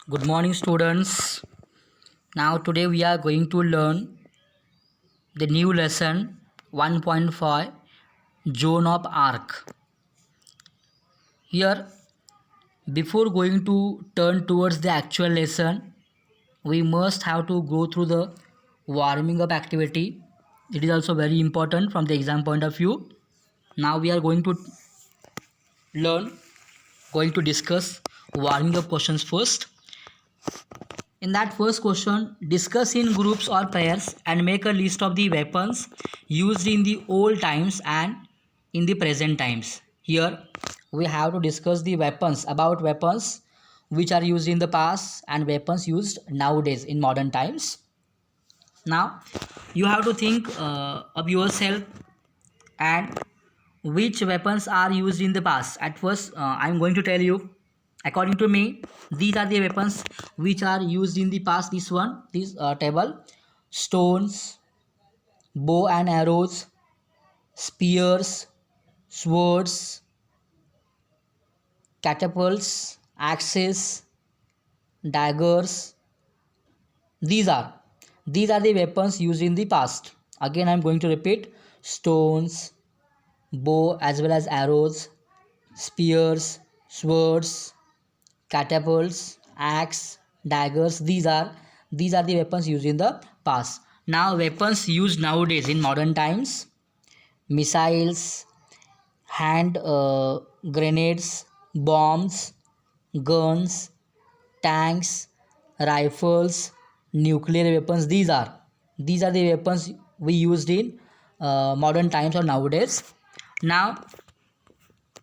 Good morning, students. Now, today we are going to learn the new lesson 1.5 Joan of Arc. Here, before going to turn towards the actual lesson, we must have to go through the warming up activity. It is also very important from the exam point of view. Now, we are learn, going to discuss warming up questions first. In that first question, discuss in groups or pairs and make a list of the weapons used in the old times and in the present times. Here we have to discuss the weapons which are used in the past and weapons used nowadays in modern times. Now you have to think of yourself and which weapons are used in the past. At first I'm going to tell you, according to me, these are the weapons which are used in the past. This table: stones, bow and arrows, spears, swords, catapults, axes, daggers. These are the weapons used in the past. Again I'm going to repeat: stones, bow as well as arrows, spears, swords, catapults, axe, daggers. These are the weapons used in the past. Now weapons used nowadays in modern times: missiles, hand grenades, bombs, guns, tanks, rifles, nuclear weapons. These are the weapons we used in modern times or nowadays. Now,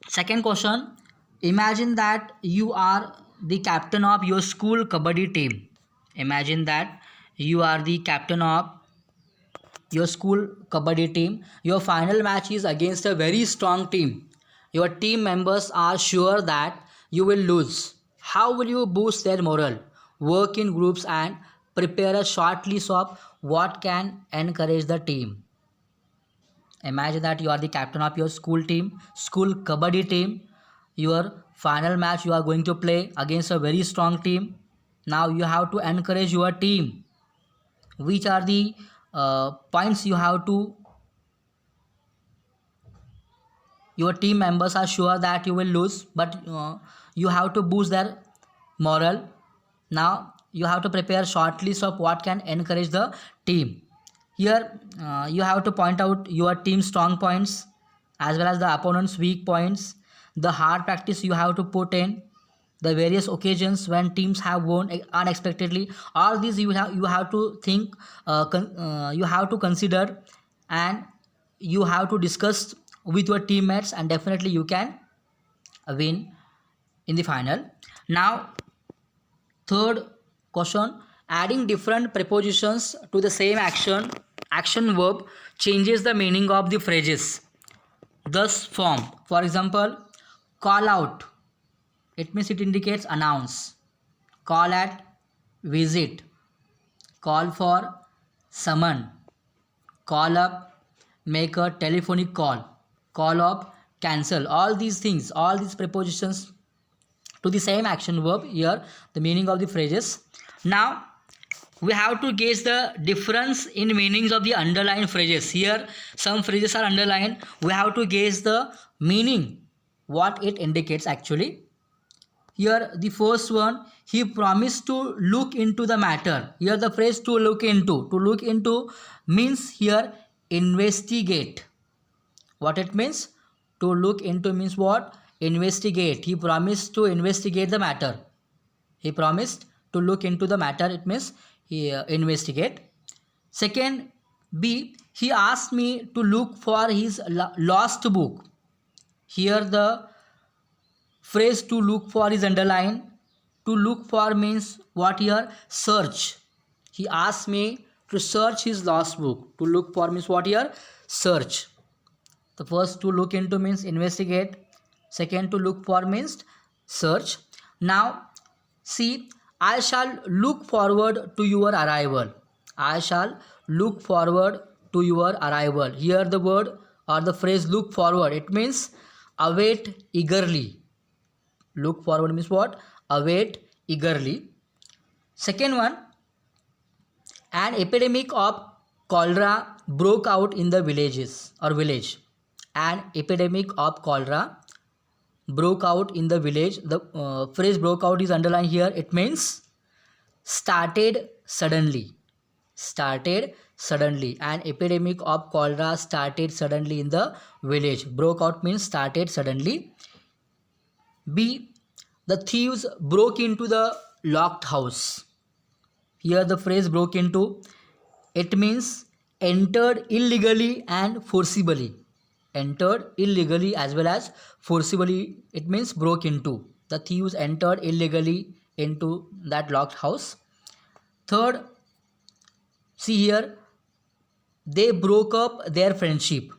second question: imagine that you are the captain of your school kabaddi team. Imagine that you are the captain of your school kabaddi team. Your final match is against a very strong team. Your team members are sure that you will lose. How will you boost their morale? Work in groups and prepare a short list of what can encourage the team. Imagine that you are the captain of your school kabaddi team. Your final match, you are going to play against a very strong team. Now you have to encourage your team. Which are the points you have to? Your team members are sure that you will lose, but you have to boost their morale. Now you have to prepare short list of what can encourage the team. Here you have to point out your team's strong points as well as the opponent's weak points, the hard practice you have to put in, the various occasions when teams have won unexpectedly. All these you have to think, you have to consider, and you have to discuss with your teammates, and definitely you can win in the final. Now, third question: adding different prepositions to the same action verb changes the meaning of the phrases. Thus form, for example, call out, it means it indicates announce. Call at, visit. Call for, summon. Call up, make a telephonic call. Call up, cancel. All these things, all these prepositions to the same action verb. Here the meaning of the phrases. Now we have to gauge the difference in meanings of the underlined phrases. Here some phrases are underlined. We have to gauge the meaning, what it indicates actually. Here the first one: he promised to look into the matter. Here the phrase to look into means here investigate. What it means? To look into means what? Investigate. He promised to investigate the matter. He promised to look into the matter, it means he investigate. Second, B, he asked me to look for his lost book. Here the phrase to look for is underlined. To look for means what here? Search. He asked me to search his lost book. To look for means what here? Search. The first, to look into means investigate. Second, to look for means search. Now see, I shall look forward to your arrival. I shall look forward to your arrival. Here the word or the phrase look forward, it means await eagerly. Look forward means what? Await eagerly. Second one, an epidemic of cholera broke out in the villages or village. An epidemic of cholera broke out in the village. The phrase broke out is underlined here. It means started suddenly. Started suddenly. An epidemic of cholera started suddenly in the village. Broke out means started suddenly. B. The thieves broke into the locked house. Here the phrase broke into, it means entered illegally and forcibly. Entered illegally as well as forcibly, it means broke into. The thieves entered illegally into that locked house. Third, see here, they broke up their friendship.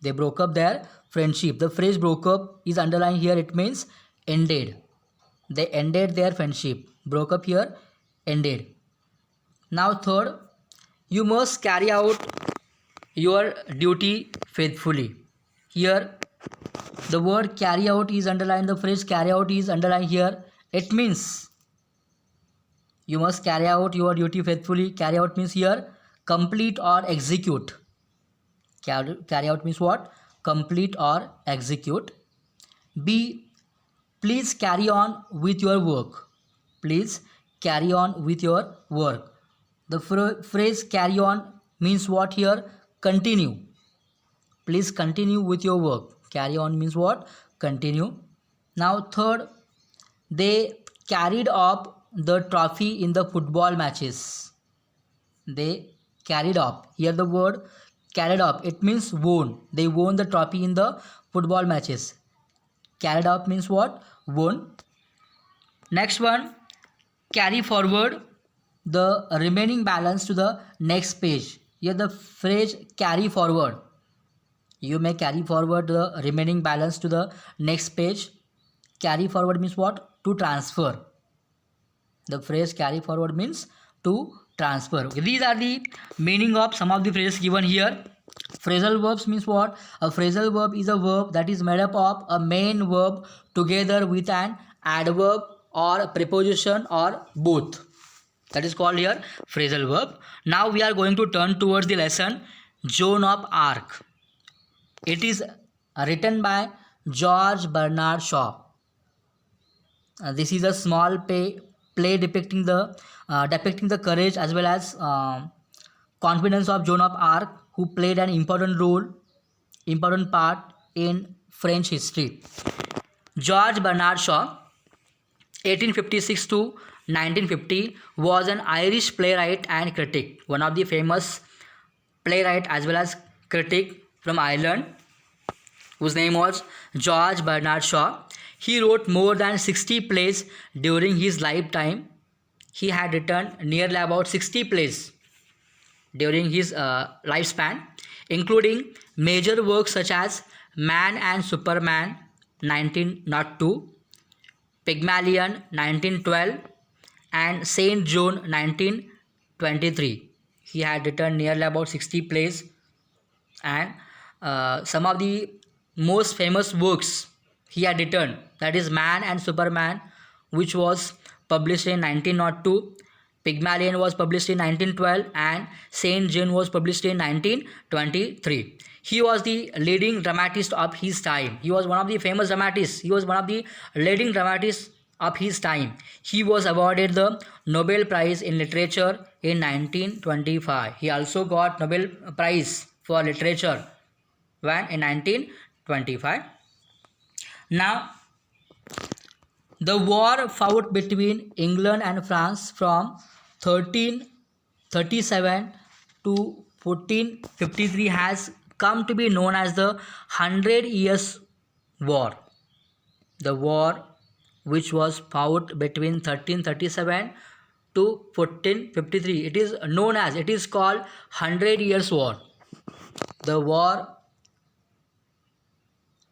They broke up their friendship. The phrase broke up is underlined here. It means ended. They ended their friendship. Broke up here, ended. Now third, you must carry out your duty faithfully. Here the word carry out is underlined. The phrase carry out is underlined here. It means you must carry out your duty faithfully. Carry out means here complete or execute. Carry out means what? Complete or execute. B. Please carry on with your work. Please carry on with your work. The phrase carry on means what here? Continue. Please continue with your work. Carry on means what? Continue. Now third, they carried up the trophy in the football matches. They carried up. Here the word carried up, it means won. They won the trophy in the football matches. Carried up means what? Won. Next one, carry forward the remaining balance to the next page. Here the phrase carry forward. You may carry forward the remaining balance to the next page. Carry forward means what? To transfer. The phrase carry forward means to transfer. Okay, these are the meaning of some of the phrases given here. Phrasal verbs means what? A phrasal verb is a verb that is made up of a main verb together with an adverb or preposition or both. That is called here phrasal verb. Now we are going to turn towards the lesson Joan of Arc. It is written by George Bernard Shaw. This is a small play depicting the courage as well as confidence of Joan of Arc, who played an important part in French history. George Bernard Shaw, 1856 to 1950, was an Irish playwright and critic, one of the famous playwright as well as critic from Ireland, whose name was George Bernard Shaw. He wrote more than 60 plays during his lifetime. He had written nearly about 60 plays during his lifespan, including major works such as Man and Superman 1902, Pygmalion 1912, and Saint John 1923. He had written nearly about 60 plays, and some of the most famous works he had written, that is Man and Superman, which was published in 1902, Pygmalion was published in 1912, and Saint John was published in 1923. He was the leading dramatist of his time. He was one of the famous dramatists. He was one of the leading dramatists of his time. He was awarded the Nobel Prize in Literature in 1925. He also got Nobel Prize for Literature when in 1925. Now, the war fought between England and France from 1337 to 1453 has come to be known as the 100 Years' War. The war which was fought between 1337 to 1453, it is called 100 Years' War. The war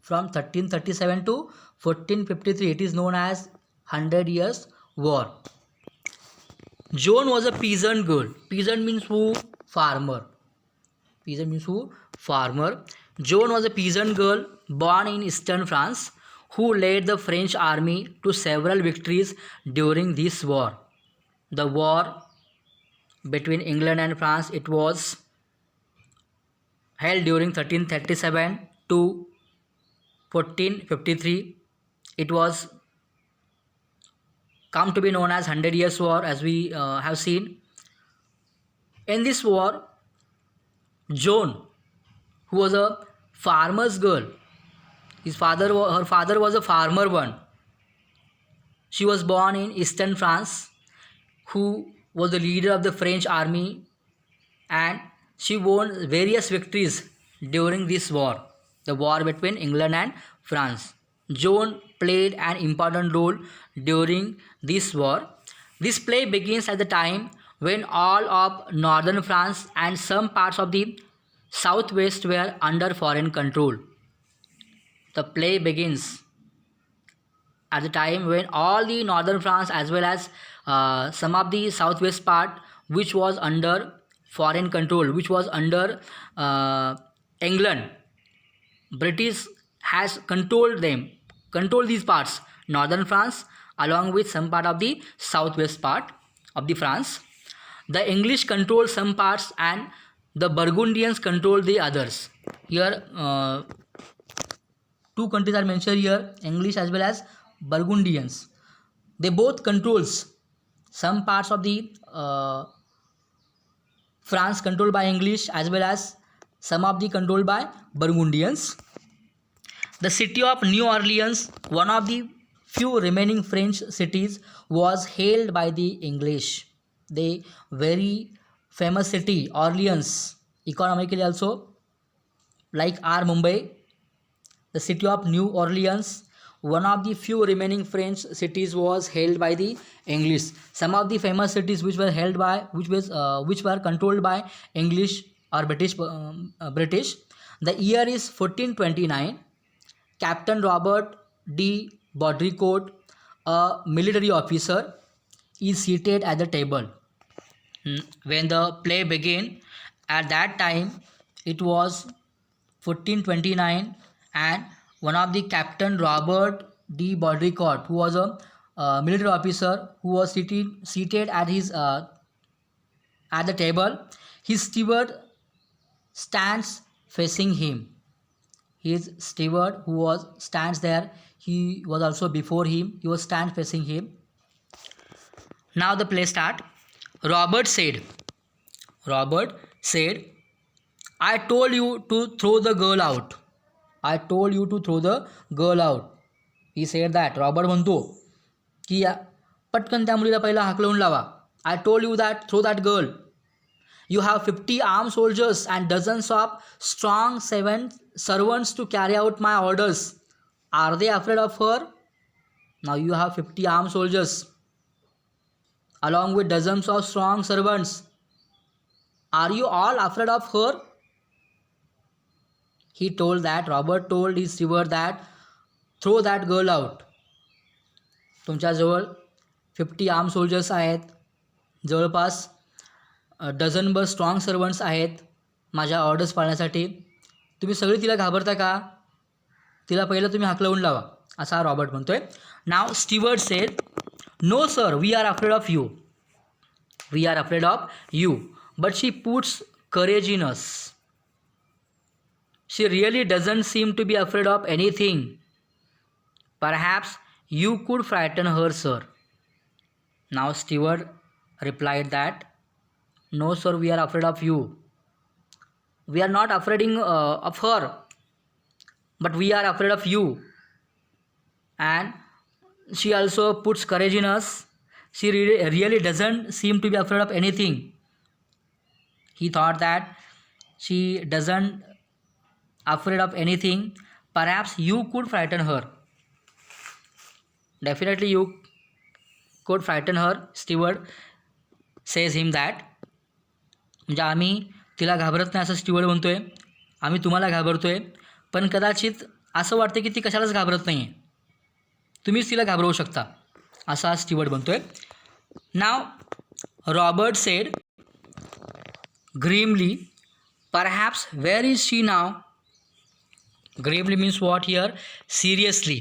from 1337 to 1453, it is known as 100 Years' War. Joan was a peasant girl. Peasant means who? Farmer. Peasant means who? Farmer. Joan was a peasant girl born in eastern France who led the French army to several victories during this war. the war between England and France, it was held during 1337 to 1453. It was come to be known as 100 Years War, as we have seen. In this war, Joan, who was a farmer's girl, her father was a farmer one. She was born in eastern France, who was the leader of the French army, and she won various victories during this war, the war between England and France. Joan played an important role during this war. This play begins at the time when all of northern France and some parts of the southwest were under foreign control. The play begins at the time when all the northern France as well as some of the southwest part, which was under foreign control, which was under England. British has controlled these parts, northern France along with some part of the southwest part of the France. The English controlled some parts and the Burgundians controlled the others. Here two countries are mentioned here, English as well as Burgundians. They both controls some parts of the France controlled by English as well as some of the controlled by Burgundians. The city of New Orleans, one of the few remaining French cities, was held by the English. The very famous city, Orleans, economically also, like our Mumbai, the city of New Orleans, one of the few remaining French cities, was held by the English. Some of the famous cities which were held by, which were controlled by English or British. The year is 1429. Captain Robert de Baudricourt, a military officer, is seated at the table. When the play began, at that time it was 1429, and one of the Captain Robert de Baudricourt, who was a military officer, who was seated at his at the table. His steward stands facing him. His steward who stands there, he was also before him. He was stand facing him. Now the play start. Robert said, I told you to throw the girl out. I told you to throw the girl out. He said that. Robert म्हणतो की पटकन त्या मुलीला पहिला हाकलवून लावा. I told you that, throw that girl. You have 50 armed soldiers and dozens of strong servants to carry out my orders. Are they afraid of her? Now you have 50 armed soldiers along with dozens of strong servants. Are you all afraid of her? He told that, Robert told his steward that, throw that girl out. तुमच्याजवळ 50 arm soldiers आहेत, जवळपास डझनभर strong servants आहेत माझ्या orders पाळण्यासाठी. तुम्ही सगळी तिला घाबरता का? तिला पहिलं तुम्ही हाकलवून लावा, असा रॉबर्ट म्हणतोय. Now steward said, no sir, we are afraid of you. We are afraid of you, but she puts courage in us. She really doesn't seem to be afraid of anything. Perhaps you could frighten her, sir. Now steward replied that, no sir, we are afraid of you. We are not afraid of her, but we are afraid of you. And she also puts courage in us. She really doesn't seem to be afraid of anything. He thought that she doesn't afraid of anything. Perhaps you could frighten her. Definitely you could frighten her, steward says him that. म्हणजे आम्ही तिला घाबरत नाही असं steward म्हणतोय, आम्ही तुम्हाला घाबरतोय, पण कदाचित असं वाटतं की ती कशालाच घाबरत नाही आहे, तुम्हीच तिला घाबरवू शकता, असा स्टीवर्ड म्हणतोय. Now Robert said grimly, perhaps where is she now. Gravely means what here? Seriously.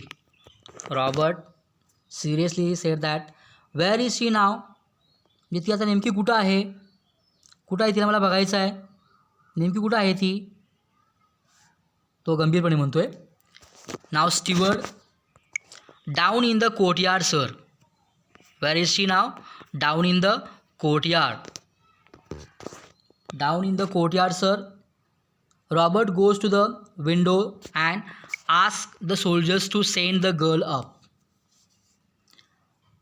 Robert seriously said that, where is she now? म्हणजे ती आता नेमकी कुठं आहे, कुठं आहे तिला मला बघायचं आहे, नेमकी कुठं आहे ती, तो गंभीरपणे म्हणतोय. Now steward, down in the courtyard sir. Where is she now? Down in the courtyard. Down in the courtyard sir. Robert goes to the window and asks the soldiers to send the girl up.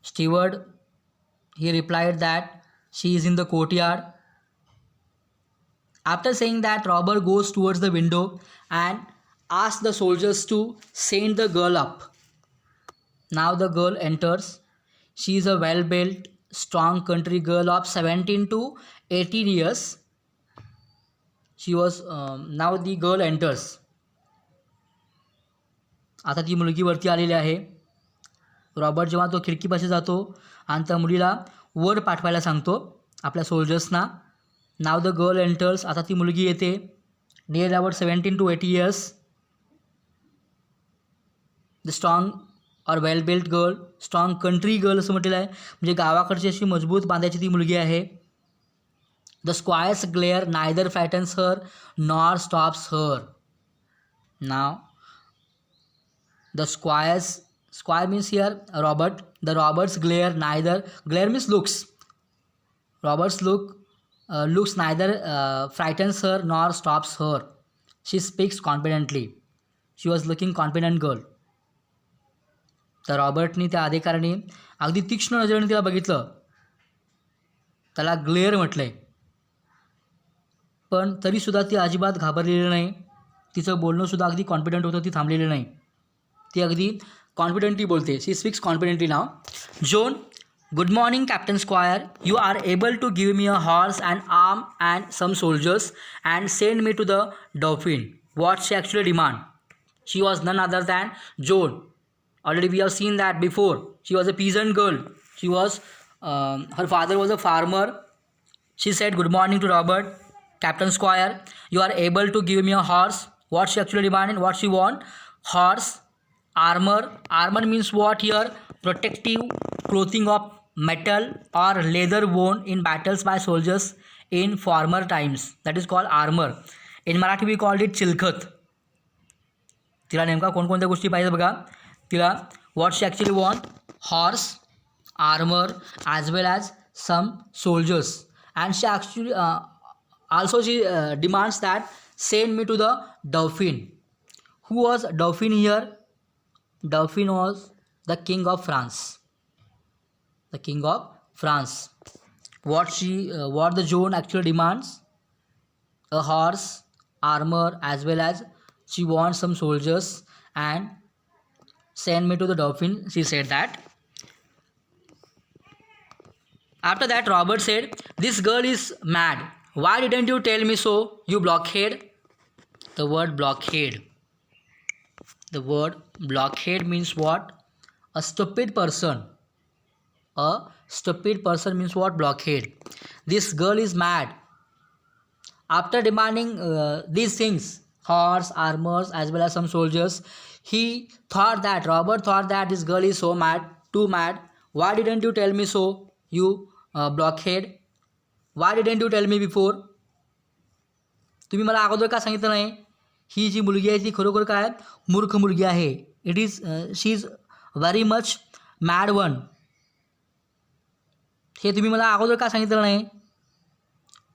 Steward, he replied that she is in the courtyard. After saying that, Robert goes towards the window and asks the soldiers to send the girl up. Now the girl enters. She is a well-built, strong country girl of 17 to 18 years. She was now the girl enters. आता ती मुलगी वरती आलेली आहे. Robert जेव्हा तो खिडकीपाशी जातो आणि त्या मुलीला वर पाठवायला सांगतो आपल्या सोल्जर्सना. Now the girl enters. आता ती मुलगी येते. Near about 17 to 80 years. The strong और well built girl, strong country girl असं म्हटलेलं आहे, म्हणजे गावाकडची अशी मजबूत बांधायची ती मुलगी आहे. The squire's glare neither frightens her nor stops her. Now, the squire means here Robert. The Robert's glare means looks. Robert's looks neither frightens her nor stops her. She speaks confidently. She was looking confident girl. तर रॉबर्टनी त्या अधिकाऱ्याने अगदी तीक्ष्ण नजरेने तिला बघितलं. त्याला glare म्हटलंय. पण तरीसुद्धा ती अजिबात घाबरलेली नाही. तिचं बोलणंसुद्धा अगदी कॉन्फिडंट होतं. ती थांबलेली नाही. ती अगदी कॉन्फिडंटली बोलते. She speaks confidently now. Joan, good morning captain squire. You are able to give me a horse and arm and some soldiers and send me to the dolphin. What she actually demand? She was none other than Joan. Already we have seen that before. She was a peasant girl. She was, her father was a farmer. She said good morning to Robert. Captain Squire, you are able to give me a horse. What she actually demanded, what she want? Horse, armor. Armor means what here? Protective clothing of metal or leather worn in battles by soldiers in former times. That is called armor. In Marathi we called it चिलखत. तिला नेमका कोणकोणत्या गोष्टी पाहिजे बघा. तिला what she actually want? Horse, armor, as well as some soldiers. And she actually also she demands that send me to the Dauphin. Who was Dauphin here? Dauphin was the king of France. The king of France. What the Joan actually demands? A horse, armor, as well as she wants some soldiers and send me to the Dauphin, she said that. After that, Robert said, this girl is mad. Why didn't you tell me so, you blockhead? The word blockhead. The word blockhead means what? A stupid person. A stupid person means what? Blockhead. This girl is mad. After demanding these things, horse, armors, as well as some soldiers, Robert thought that this girl is so mad, too mad. Why didn't you tell me so, you blockhead? Why didn't you tell me before? तुम्ही मला अगोदर का सांगितलं नाही? ही जी मुलगी आहे ती खरोखर काय मूर्ख मुलगी आहे. It is she is very much mad one. हे तुम्ही मला अगोदर का सांगितलं नाही?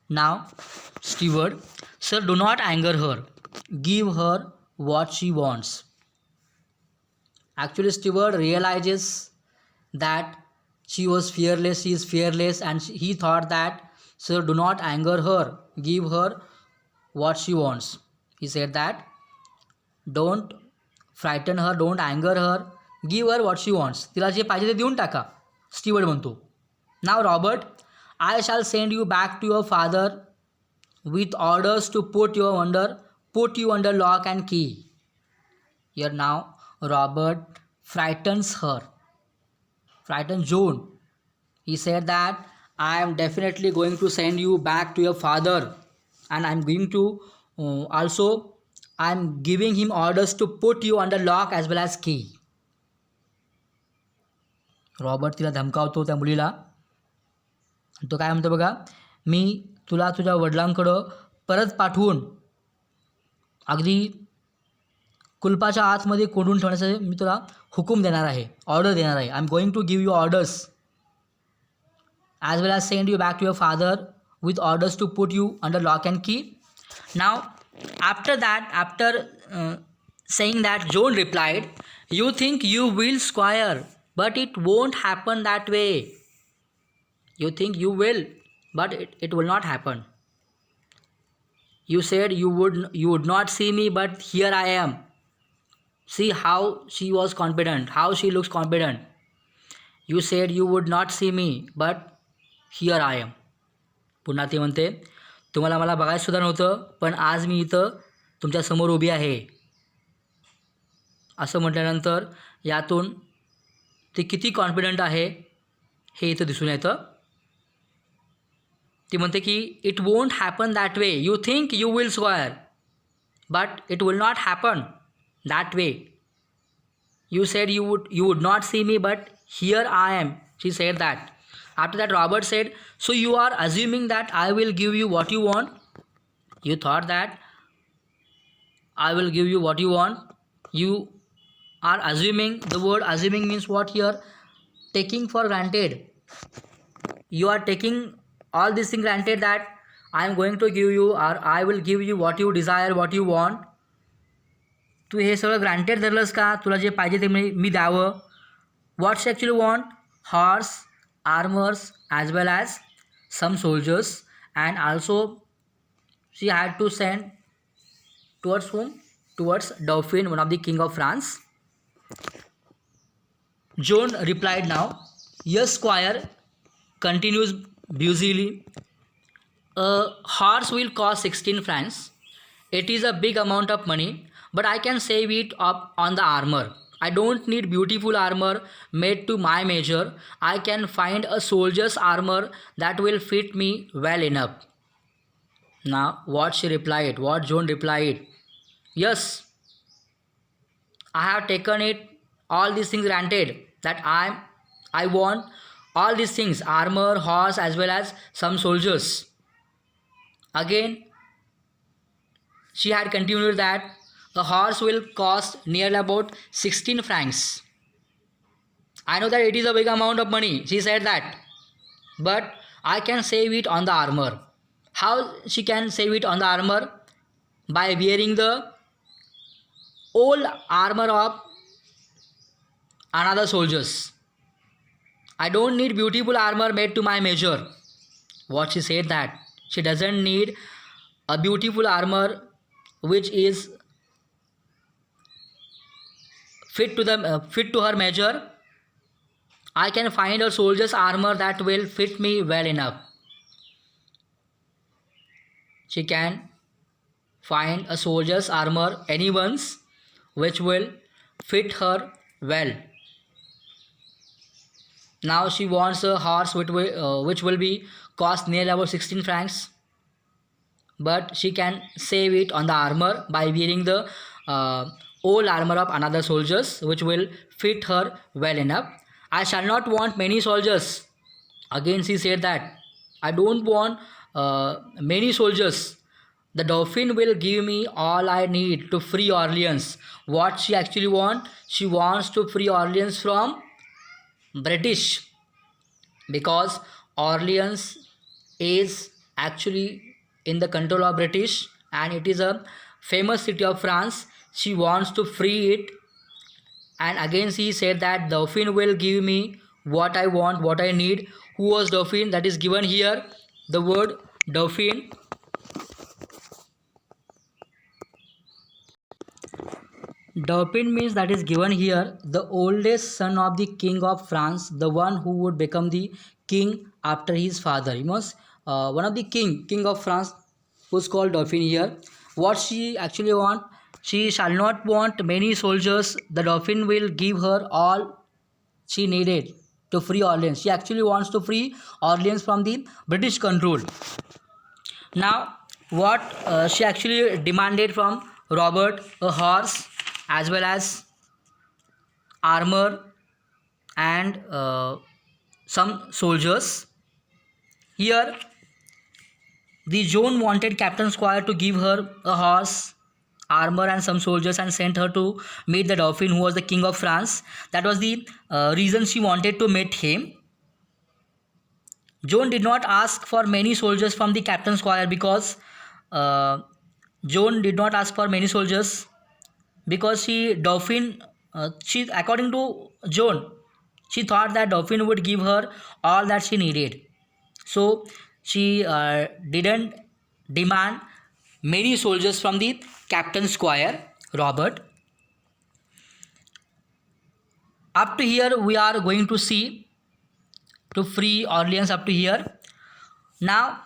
Now steward, sir do not अँगर her. Give her what she wants. Actually, Steward realizes that she is fearless, and he thought that, sir, do not anger her. Give her what she wants. He said that, don't frighten her, don't anger her. Give her what she wants. तिला जे पाहिजे ते देऊन टाका. Steward म्हणतो. Now, Robert, I shall send you back to your father with orders to put you under lock and key. Here now Robert frightens Joan. He said that I am definitely going to send you back to your father, and I am going to also I am giving him orders to put you under lock as well as key. Robert तिला धमकावतो त्या मुलीला. तो काय म्हणतो बघा, मी तुला तुझ्या वडिलांकडं परत पाठवून अगदी कुलपाच्या आतमध्ये कोंडून ठेवण्याचा मी तुला हुकूम देणार आहे, ऑर्डर देणार आहे. I am going to give you orders as well as send you back to your father with orders to put you under lock and key. Now, after that, after saying that, John replied, "You think you will, squire, but it won't happen that way. You think you will, but it will not happen. You said you would not see me, but here I am." See how she was confident, how she looks confident. You said you would not see me, but here I am. पुन्हा ती म्हणते, तुम्हाला मला बघायचं सुद्धा नव्हतं, पण आज मी इथं तुमच्यासमोर उभी आहे. असं म्हटल्यानंतर यातून ती किती कॉन्फिडंट आहे हे इथं दिसून येतं. ती म्हणते की it won't happen that way. You think you will squire, but it will not happen that way. You said you would not see me, but here I am. She said that. After that, Robert said, "So you are assuming that I will give you what you want? You thought that I will give you what you want? You are assuming." The word assuming means what here? Taking for granted. You are taking all these things granted that I am going to give you, or I will give you what you desire, what you want. तू हे सगळं granted धरलंस का? तुला जे पाहिजे ते मी द्यावं. What she actually want? Horse, armors, as well as some soldiers, and also she had to send towards whom? Towards Dauphin, one of the king of France. John replied now, "Yes, squire," continues busily, "a horse will cost 16 francs. It is a big amount of money, but I can save it up on the armor. I don't need beautiful armor made to my measure. I can find a soldier's armor that will fit me well enough." Now, what she replied, what John replied, "Yes, I have taken it, all these things granted, that I want all these things, armor, horse, as well as some soldiers." Again, she had continued that the horse will cost nearly about 16 francs. I know that it is a big amount of money, she said that, but I can save it on the armor. How she can save it on the armor? By wearing the old armor of another soldiers. I don't need beautiful armor made to my measure. What she said that she doesn't need a beautiful armor which is fit to her measure. I can find a soldier's armor that will fit me well enough. She can find a soldier's armor, anyone's, which will fit her well. Now she wants a horse which will be cost nearly about 16 francs, but she can save it on the armor by wearing the old armor of another soldiers, which will fit her well enough. I shall not want many soldiers. Again she said that I don't want many soldiers. The Dauphin will give me all I need to free Orleans. What she actually wants? She wants to free Orleans from British, because Orleans is actually in the control of British and it is a famous city of France. She wants to free it, and again she said that Dauphin will give me what I want, what I need. Who was Dauphin? That is given here. The word Dauphin. Dauphin means, that is given here, the oldest son of the king of France, the one who would become the king after his father. He was one of the king of France, who's called Dauphin here. What she actually want? She shall not want many soldiers. The Dauphin will give her all she needed to free Orleans. She actually wants to free Orleans from the British control. Now, what she actually demanded from Robert? A horse, as well as armor and some soldiers. Here, the Joan wanted Captain Squire to give her a horse, armor, and some soldiers, and sent her to meet the Dauphin, who was the king of France. That was the reason she wanted to meet him. Joan did not ask for many soldiers from the Captain Squire because Joan did not ask for many soldiers because she according to Joan, she thought that Dauphin would give her all that she needed. So she didn't demand many soldiers from the Captain Squire, Robert. Up to here, we are going to see to free Orleans up to here. Now,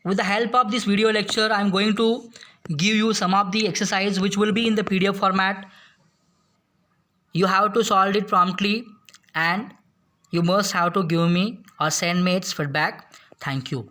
with the help of this video lecture, I am going to give you some of the exercise which will be in the PDF format. You have to solve it promptly and you must have to give me or send me its feedback. Thank you.